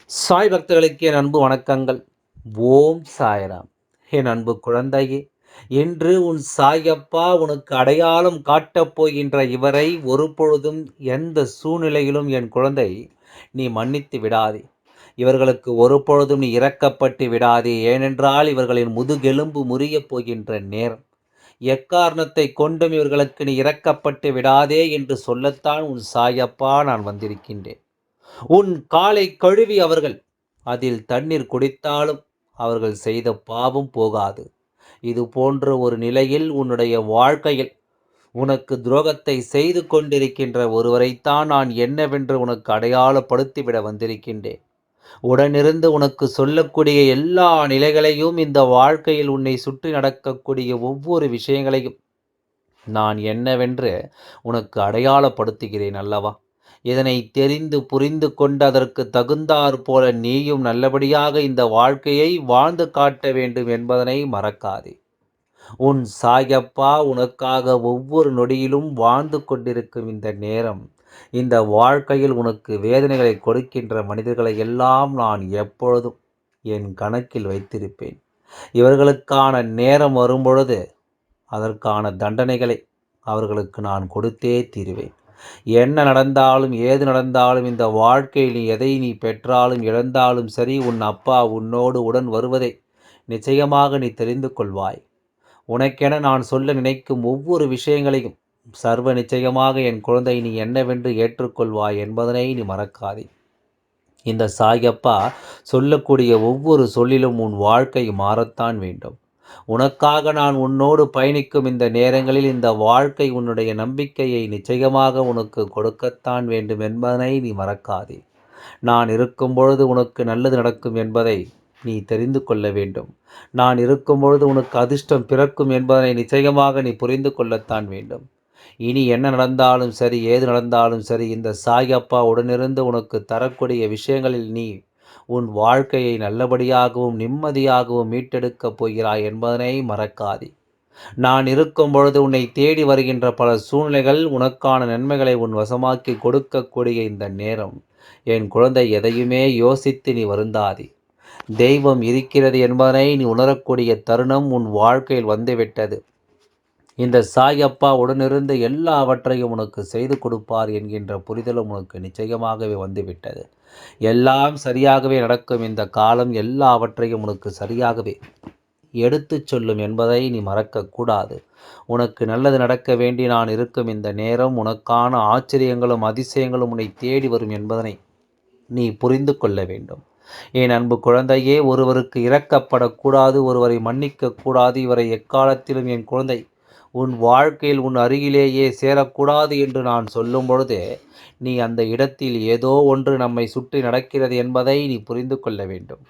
சாய் பக்தர்களுக்கு என் அன்பு வணக்கங்கள். ஓம் சாய்ராம். என் அன்பு குழந்தையே, இன்று உன் சாயப்பா உனக்கு அடையாளம் காட்டப் போகின்ற இவரை ஒருபொழுதும் எந்த சூழ்நிலையிலும் என் குழந்தை நீ மன்னித்து விடாதே. இவர்களுக்கு ஒருபொழுதும் நீ இரக்கப்பட்டு விடாதே. ஏனென்றால் இவர்களின் முதுகெலும்பு முறியப் போகின்ற நேரம். எக்காரணத்தை கொண்டும் இவர்களுக்கு நீ இரக்கப்பட்டு விடாதே என்று சொல்லத்தான் உன் சாயப்பா நான் வந்திருக்கின்றேன். உன் காலை கழுவி அவர்கள் அதில் தண்ணீர் குடித்தாலும் அவர்கள் செய்த பாவம் போகாது. இது போன்ற ஒரு நிலையில் உன்னுடைய வாழ்க்கையில் உனக்கு துரோகத்தை செய்து கொண்டிருக்கின்ற ஒருவரைத்தான் நான் என்னவென்று உனக்கு அடையாளப்படுத்திவிட வந்திருக்கின்றேன். உடனிருந்து உனக்கு சொல்லக்கூடிய எல்லா நிலைகளையும், இந்த வாழ்க்கையில் உன்னை சுற்றி நடக்கக்கூடிய ஒவ்வொரு விஷயங்களையும் நான் என்னவென்று உனக்கு அடையாளப்படுத்துகிறேன் அல்லவா? இதனை தெரிந்து புரிந்து கொண்டு அதற்கு தகுந்தாற் போல நீயும் நல்லபடியாக இந்த வாழ்க்கையை வாழ்ந்து காட்ட வேண்டும் என்பதனை மறக்காதே. உன் சாயப்பா உனக்காக ஒவ்வொரு நொடியிலும் வாழ்ந்து கொண்டிருக்கும் இந்த நேரம், இந்த வாழ்க்கையில் உனக்கு வேதனைகளை கொடுக்கின்ற மனிதர்களை எல்லாம் நான் எப்பொழுதும் என் கணக்கில் வைத்திருப்பேன். இவர்களுக்கான நேரம் வரும்பொழுது அதற்கான தண்டனைகளை அவர்களுக்கு நான் கொடுத்தே தீருவேன். என்ன நடந்தாலும் ஏது நடந்தாலும் இந்த வாழ்க்கையில் எதை நீ பெற்றாலும் இழந்தாலும் சரி, உன் அப்பா உன்னோடு உடன் வருவதை நிச்சயமாக நீ தெரிந்து கொள்வாய். உனக்கென நான் சொல்ல நினைக்கும் ஒவ்வொரு விஷயங்களையும் சர்வ நிச்சயமாக என் குழந்தை நீ என்னவென்று ஏற்றுக்கொள்வாய் என்பதனை நீ மறக்காதே. இந்த சாயப்பா சொல்லக்கூடிய ஒவ்வொரு சொல்லிலும் உன் வாழ்க்கை மாறத்தான் வேண்டும். உனக்காக நான் உன்னோடு பயணிக்கும் இந்த நேரங்களில் இந்த வாழ்க்கை உன்னுடைய நம்பிக்கையை நிச்சயமாக உனக்கு கொடுக்கத்தான் வேண்டும் என்பதனை நீ மறக்காதே. நான் இருக்கும் பொழுது உனக்கு நல்லது நடக்கும் என்பதை நீ தெரிந்து கொள்ள வேண்டும். நான் இருக்கும் பொழுது உனக்கு அதிர்ஷ்டம் பிறக்கும் என்பதனை நிச்சயமாக நீ புரிந்து கொள்ளத்தான் வேண்டும். இனி என்ன நடந்தாலும் சரி, ஏது நடந்தாலும் சரி, இந்த சாயப்பா உடனிருந்து உனக்கு தரக்கூடிய விஷயங்களில் நீ உன் வாழ்க்கையை நல்லபடியாகவும் நிம்மதியாகவும் மீட்டெடுக்கப் போகிறாய் என்பதனை மறக்காதே. நான் இருக்கும் பொழுது உன்னை தேடி வருகின்ற பல சூழ்நிலைகள் உனக்கான நன்மைகளை உன் வசமாக்கி கொடுக்கக்கூடிய இந்த நேரம், என் குழந்தை எதையுமே யோசித்து நீ வருந்தாதே. தெய்வம் இருக்கிறது என்பதனை நீ உணரக்கூடிய தருணம் உன் வாழ்க்கையில் வந்துவிட்டது. இந்த சாயப்பா உடனிருந்து எல்லாவற்றையும் உனக்கு செய்து கொடுப்பார் என்கின்ற புரிதலும் உனக்கு நிச்சயமாகவே வந்துவிட்டது. எல்லாம் சரியாகவே நடக்கும். இந்த காலம் எல்லாவற்றையும் உனக்கு சரியாகவே எடுத்துச் சொல்லும் என்பதை நீ மறக்கக்கூடாது. உனக்கு நல்லது நடக்க வேண்டி நான் இருக்கும் இந்த நேரம் உனக்கான ஆச்சரியங்களும் அதிசயங்களும் உன்னை தேடி வரும் என்பதனை நீ புரிந்து கொள்ள வேண்டும். என் அன்பு குழந்தையே, ஒருவருக்கு இரக்கப்படக்கூடாது, ஒருவரை மன்னிக்கக்கூடாது, இவரை எக்காலத்திலும் என் குழந்தை உன் வாழ்க்கையில் உன் அருகிலேயே சேரக்கூடாது என்று நான் சொல்லும் பொழுது, நீ அந்த இடத்தில் ஏதோ ஒன்று நம்மை சுற்றி நடக்கிறது என்பதை நீ புரிந்து கொள்ள வேண்டும்.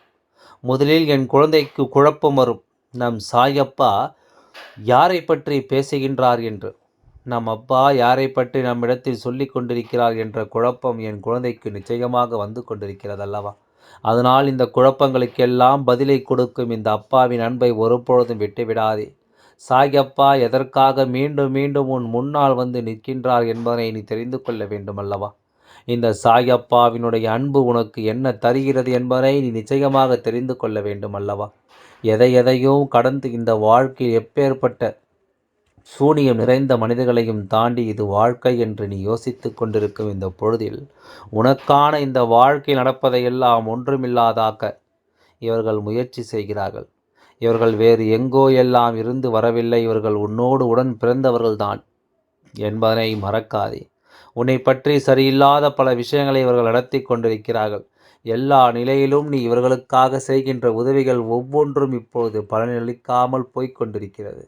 முதலில் என் குழந்தைக்கு குழப்பம் வரும். நம் சாயப்பா யாரை பற்றி பேசுகின்றார் என்று, நம் அப்பா யாரை பற்றி நம்மிடத்தில் சொல்லி கொண்டிருக்கிறார் என்ற குழப்பம் என் குழந்தைக்கு நிச்சயமாக வந்து கொண்டிருக்கிறது அல்லவா? அதனால் இந்த குழப்பங்களுக்கெல்லாம் பதிலை கொடுக்கும் இந்த அப்பாவின் அன்பை ஒருபொழுதும் விட்டுவிடாதே. சாயப்பா எதற்காக மீண்டும் மீண்டும் உன் முன்னால் வந்து நிற்கின்றார் என்பதனை நீ தெரிந்து கொள்ள வேண்டும் அல்லவா? இந்த சாயப்பாவினுடைய அன்பு உனக்கு என்ன தருகிறது என்பதை நீ நிச்சயமாக தெரிந்து கொள்ள வேண்டும் அல்லவா? எதையும் கடந்து இந்த வாழ்க்கையில் எப்பேற்பட்ட சூனியம் நிறைந்த மனிதர்களையும் தாண்டி இது வாழ்க்கை என்று நீ யோசித்து கொண்டிருக்கும் இந்த பொழுதில், உனக்கான இந்த வாழ்க்கை நடப்பதையெல்லாம் ஒன்றுமில்லாதாக்க இவர்கள் முயற்சி செய்கிறார்கள். இவர்கள் வேறு எங்கோ எல்லாம் இருந்து வரவில்லை. இவர்கள் உன்னோடு உடன் பிறந்தவர்கள்தான் என்பதனை மறக்காதே. உன்னை பற்றி சரியில்லாத பல விஷயங்களை இவர்கள் நடத்தி கொண்டிருக்கிறார்கள். எல்லா நிலையிலும் நீ இவர்களுக்காக செய்கின்ற உதவிகள் ஒவ்வொன்றும் இப்பொழுது பலனளிக்காமல் போய்கொண்டிருக்கிறது.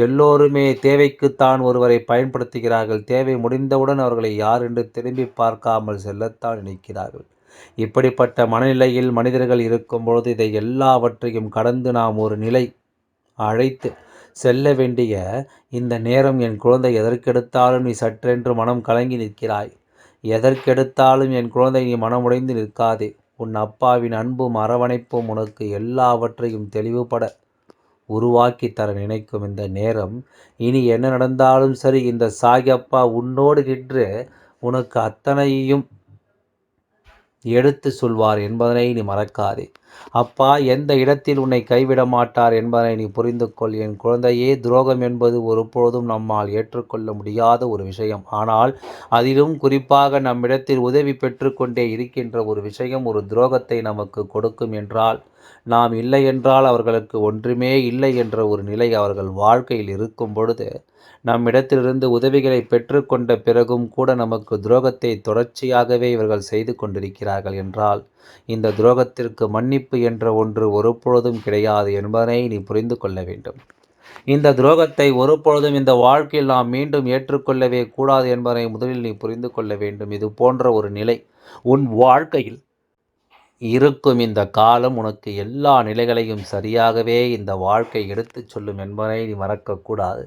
எல்லோருமே தேவைக்குத்தான் ஒருவரை பயன்படுத்துகிறார்கள். தேவை முடிந்தவுடன் அவர்களை யார் என்று திரும்பி பார்க்காமல் செல்லத்தான் நினைக்கிறார்கள். இப்படிப்பட்ட மனநிலையில் மனிதர்கள் இருக்கும்பொழுது இதை எல்லாவற்றையும் கடந்து நாம் ஒரு நிலை அழைத்து செல்ல வேண்டிய இந்த நேரம், என் குழந்தை எதற்கெடுத்தாலும் நீ சற்றென்று மனம் கலங்கி நிற்கிறாய். எதற்கெடுத்தாலும் என் குழந்தை நீ மனமுடைந்து நிற்காதே. உன் அப்பாவின் அன்பும் அரவணைப்பும் உனக்கு எல்லாவற்றையும் தெளிவுபட உருவாக்கி தர நினைக்கும் இந்த நேரம், இனி என்ன நடந்தாலும் சரி, இந்த சாயப்பா உன்னோடு நின்று உனக்கு அத்தனையும் எடுத்து சொல்வார் என்பதனை நீ மறக்காதே. அப்பா எந்த இடத்தில் உன்னை கைவிட மாட்டார் என்பதனை நீ புரிந்து கொள். என் குழந்தையே, துரோகம் என்பது ஒருபொழுதும் நம்மால் ஏற்றுக்கொள்ள முடியாத ஒரு விஷயம். ஆனால் அதிலும் குறிப்பாக நம்மிடத்தில் உதவி பெற்றுக்கொண்டே இருக்கின்ற ஒரு விஷயம் ஒரு துரோகத்தை நமக்கு கொடுக்கும் என்றால், நாம் இல்லை என்றால் அவர்களுக்கு ஒன்றுமே இல்லை என்ற ஒரு நிலை அவர்கள் வாழ்க்கையில் இருக்கும் பொழுது, நம்மிடத்திலிருந்து உதவிகளை பெற்றுக்கொண்ட பிறகும் கூட நமக்கு துரோகத்தை தொடர்ச்சியாகவே இவர்கள் செய்து கொண்டிருக்கிறார்கள் என்றால், இந்த துரோகத்திற்கு மன்னிப்பு என்ற ஒன்று ஒருபொழுதும் கிடையாது என்பதனை நீ புரிந்து கொள்ள வேண்டும். இந்த துரோகத்தை ஒருபொழுதும் இந்த வாழ்க்கையில் நாம் மீண்டும் ஏற்றுக்கொள்ளவே கூடாது என்பதனை முதலில் நீ புரிந்து கொள்ள வேண்டும். இது போன்ற ஒரு நிலை உன் வாழ்க்கையில் இருக்கும் இந்த காலம் உனக்கு எல்லா நிலைகளையும் சரியாகவே இந்த வாழ்க்கை எடுத்துச் சொல்லும் என்பதை நீ மறக்கக்கூடாது.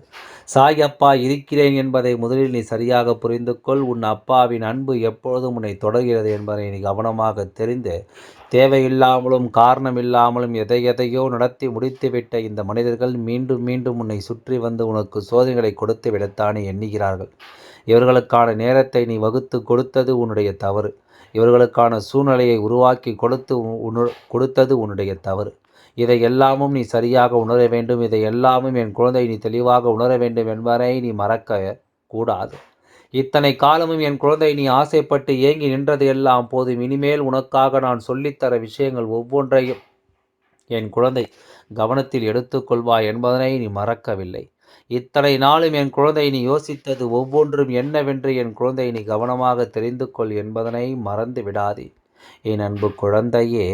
சாய் அப்பா இருக்கிறேன் என்பதை முதலில் நீ சரியாக புரிந்து கொள். உன் அப்பாவின் அன்பு எப்பொழுதும் உன்னை தொடர்கிறது என்பதை நீ கவனமாக தெரிந்து, தேவையில்லாமலும் காரணமில்லாமலும் எதையோ நடத்தி முடித்துவிட்ட இந்த மனிதர்கள் மீண்டும் மீண்டும் உன்னை சுற்றி வந்து உனக்கு சோதனைகளை கொடுத்து விடத்தானே எண்ணுகிறார்கள். இவர்களுக்கான நேரத்தை நீ வகுத்து கொடுத்தது உன்னுடைய தவறு. இவர்களுக்கான சூழ்நிலையை உருவாக்கி கொடுத்தது உன்னுடைய தவறு. இதை எல்லாமும் நீ சரியாக உணர வேண்டும். இதை எல்லாமும் என் குழந்தை நீ தெளிவாக உணர வேண்டும் என்பதை நீ மறக்க கூடாது. இத்தனை காலமும் என் குழந்தை நீ ஆசைப்பட்டு ஏங்கி நின்றது எல்லாம் போதும். இனிமேல் உனக்காக நான் சொல்லித்தர விஷயங்கள் ஒவ்வொன்றையும் என் குழந்தை கவனத்தில் எடுத்துக்கொள்வாய் என்பதனை நீ மறக்கவில்லை. இத்தனை நாளும் என் குழந்தை நீ யோசித்தது ஒவ்வொன்றும் என்னவென்று என் குழந்தை நீ கவனமாக தெரிந்து கொள் என்பதனை மறந்து விடாதே. என் அன்பு குழந்தையே,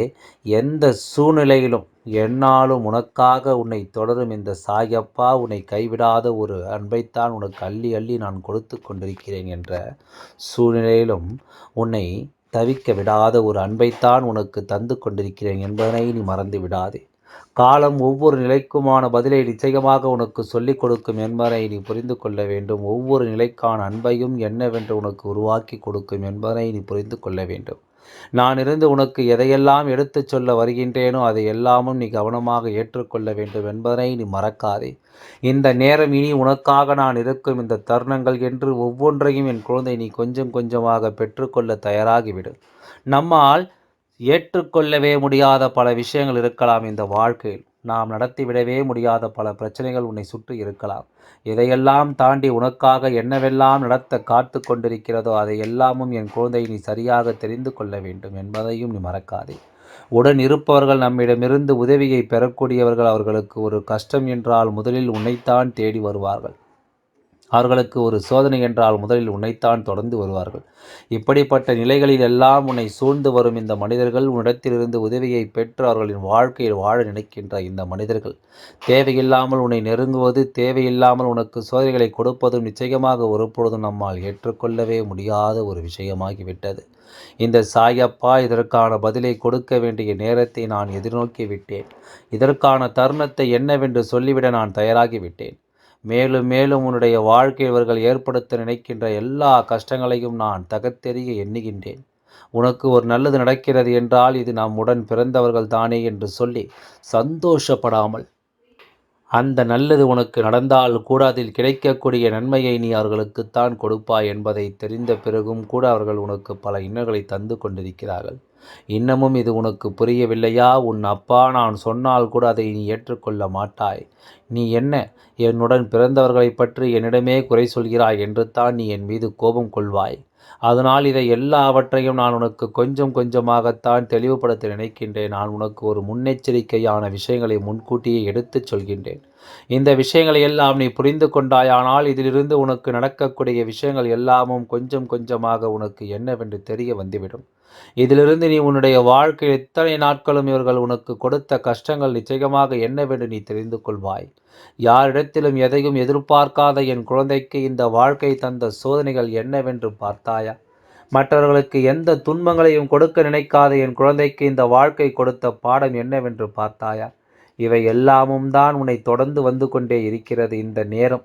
எந்த சூழ்நிலையிலும் எந்நாளும் உனக்காக உன்னை தொடரும் இந்த சாயப்பா உன்னை கைவிடாத ஒரு அன்பைத்தான் உனக்கு அள்ளி அள்ளி நான் கொடுத்து கொண்டிருக்கிறேன் என்ற சூழ்நிலையிலும் உன்னை தவிக்க விடாத ஒரு அன்பைத்தான் உனக்கு தந்து கொண்டிருக்கிறேன் என்பதனை நீ மறந்து விடாதே. காலம் ஒவ்வொரு நிலைக்குமான பதிலை நிச்சயமாக உனக்கு சொல்லிக் கொடுக்கும் என்பதை நீ புரிந்து கொள்ள வேண்டும். ஒவ்வொரு நிலைக்கான அன்பையும் என்னவென்று உனக்கு உருவாக்கி கொடுக்கும் என்பதை நீ புரிந்து கொள்ள வேண்டும். நான் இருந்து உனக்கு எதையெல்லாம் எடுத்துச் சொல்ல வருகின்றேனோ அதை எல்லாமும் நீ கவனமாக ஏற்றுக்கொள்ள வேண்டும் என்பதனை நீ மறக்காதே. இந்த நேரம் இனி உனக்காக நான் இருக்கும் இந்த தருணங்கள் என்று ஒவ்வொன்றையும் என் குழந்தை நீ கொஞ்சம் கொஞ்சமாக பெற்றுக்கொள்ள தயாராகிவிடு. நம்மால் ஏற்றுக்கொள்ளவே முடியாத பல விஷயங்கள் இருக்கலாம் இந்த வாழ்க்கையில். நாம் நடத்திவிடவே முடியாத பல பிரச்சனைகள் உன்னை சுற்றி இருக்கலாம். இதையெல்லாம் தாண்டி உனக்காக என்னவெல்லாம் நடத்த காத்து கொண்டிருக்கிறதோ அதை எல்லாமும் என் குழந்தை நீ சரியாக தெரிந்து கொள்ள வேண்டும் என்பதையும் நீ மறக்காதே. உடன் இருப்பவர்கள் நம்மிடமிருந்து உதவியை பெறக்கூடியவர்கள். அவர்களுக்கு ஒரு கஷ்டம் என்றால் முதலில் உன்னைத்தான் தேடி வருவார்கள். அவர்களுக்கு ஒரு சோதனை என்றால் முதலில் உன்னைத்தான் தொடர்ந்து வருவார்கள். இப்படிப்பட்ட நிலைகளில் எல்லாம் உன்னை சூழ்ந்து வரும் இந்த மனிதர்கள், உன்னிடத்திலிருந்து உதவியை பெற்று அவர்களின் வாழ்க்கையில் வாழ நினைக்கின்ற இந்த மனிதர்கள், தேவையில்லாமல் உன்னை நெருங்குவது, தேவையில்லாமல் உனக்கு சோதனைகளை கொடுப்பதும் நிச்சயமாக ஒருபொழுதும் நம்மால் ஏற்றுக்கொள்ளவே முடியாத ஒரு விஷயமாகிவிட்டது. இந்த சாயப்பா இதற்கான பதிலை கொடுக்க வேண்டிய நேரத்தை நான் எதிர்நோக்கி விட்டேன். இதற்கான தருணத்தை என்னவென்று சொல்லிவிட நான் தயாராகிவிட்டேன். மேலும் மேலும் உன்னுடைய வாழ்க்கையில் இவர்கள் ஏற்படுத்த நினைக்கின்ற எல்லா கஷ்டங்களையும் நான் தகர்த்தெறிய எண்ணுகின்றேன். உனக்கு ஒரு நல்லது நடக்கிறது என்றால் இது நம்முடன் பிறந்தவர்கள் தானே என்று சொல்லி சந்தோஷப்படாமல், அந்த நல்லது உனக்கு நடந்தால் கூட அதில் கிடைக்கக்கூடிய நன்மையை நீ அவர்களுக்குத்தான் கொடுப்பாய் என்பதை தெரிந்த பிறகும் கூட அவர்கள் உனக்கு பல இன்னல்களை தந்து கொண்டிருக்கிறார்கள். இன்னமும் இது உனக்கு புரியவில்லையா? உன் அப்பா நான் சொன்னால் கூட அதை நீ ஏற்றுக்கொள்ள மாட்டாய். நீ என்ன என்னுடன் பிறந்தவர்களை பற்றி என்னிடமே குறை சொல்கிறாய் என்று தான் நீ என் மீது கோபம் கொள்வாய். அதனால் இதை எல்லாவற்றையும் நான் உனக்கு கொஞ்சம் கொஞ்சமாகத்தான் தெளிவுபடுத்த நினைக்கின்றேன். நான் உனக்கு ஒரு முன்னெச்சரிக்கையான விஷயங்களை முன்கூட்டியே எடுத்துச் சொல்கின்றேன். இந்த விஷயங்களை எல்லாம் நீ புரிந்து கொண்டாயானால் இதிலிருந்து உனக்கு நடக்கக்கூடிய விஷயங்கள் எல்லாமும் கொஞ்சம் கொஞ்சமாக உனக்கு என்னவென்று தெரிய வந்துவிடும். இதிலிருந்து நீ உன்னுடைய வாழ்க்கையில் எத்தனை நாட்களும் இவர்கள் உனக்கு கொடுத்த கஷ்டங்கள் நிச்சயமாக என்னவென்று நீ தெரிந்து கொள்வாய். யாரிடத்திலும் எதையும் எதிர்பார்க்காத என் குழந்தைக்கு இந்த வாழ்க்கை தந்த சோதனைகள் என்னவென்று பார்த்தாயா? மற்றவர்களுக்கு எந்த துன்பங்களையும் கொடுக்க நினைக்காத என் குழந்தைக்கு இந்த வாழ்க்கை கொடுத்த பாடம் என்னவென்று பார்த்தாயா? இவை எல்லாமும் தான் உன்னை தொடர்ந்து வந்து கொண்டே இருக்கிறது. இந்த நேரம்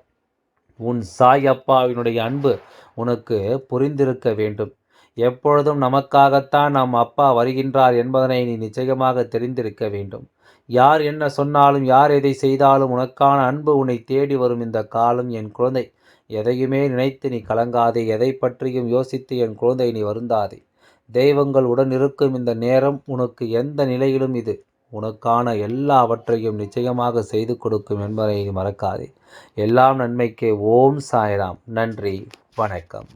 உன் சாய் அப்பாவினுடைய அன்பு உனக்கு புரிந்திருக்க வேண்டும். எப்பொழுதும் நமக்காகத்தான் நம் அப்பா வருகின்றார் என்பதனை நீ நிச்சயமாக தெரிந்திருக்க வேண்டும். யார் என்ன சொன்னாலும், யார் எதை செய்தாலும் உனக்கான அன்பு உன்னை தேடி வரும் இந்த காலம் என் குழந்தை. எதையுமே நினைத்து நீ கலங்காதே. எதை பற்றியும் யோசித்து என் குழந்தை நீ வருந்தாதே. தெய்வங்கள் உடன் இருக்கும் இந்த நேரம் உனக்கு எந்த நிலையிலும் இது உனக்கான எல்லாவற்றையும் நிச்சயமாக செய்து கொடுக்கும் என்பதை மறக்காதே. எல்லாம் நன்மைக்கே. ஓம் சாய்ராம். நன்றி. வணக்கம்.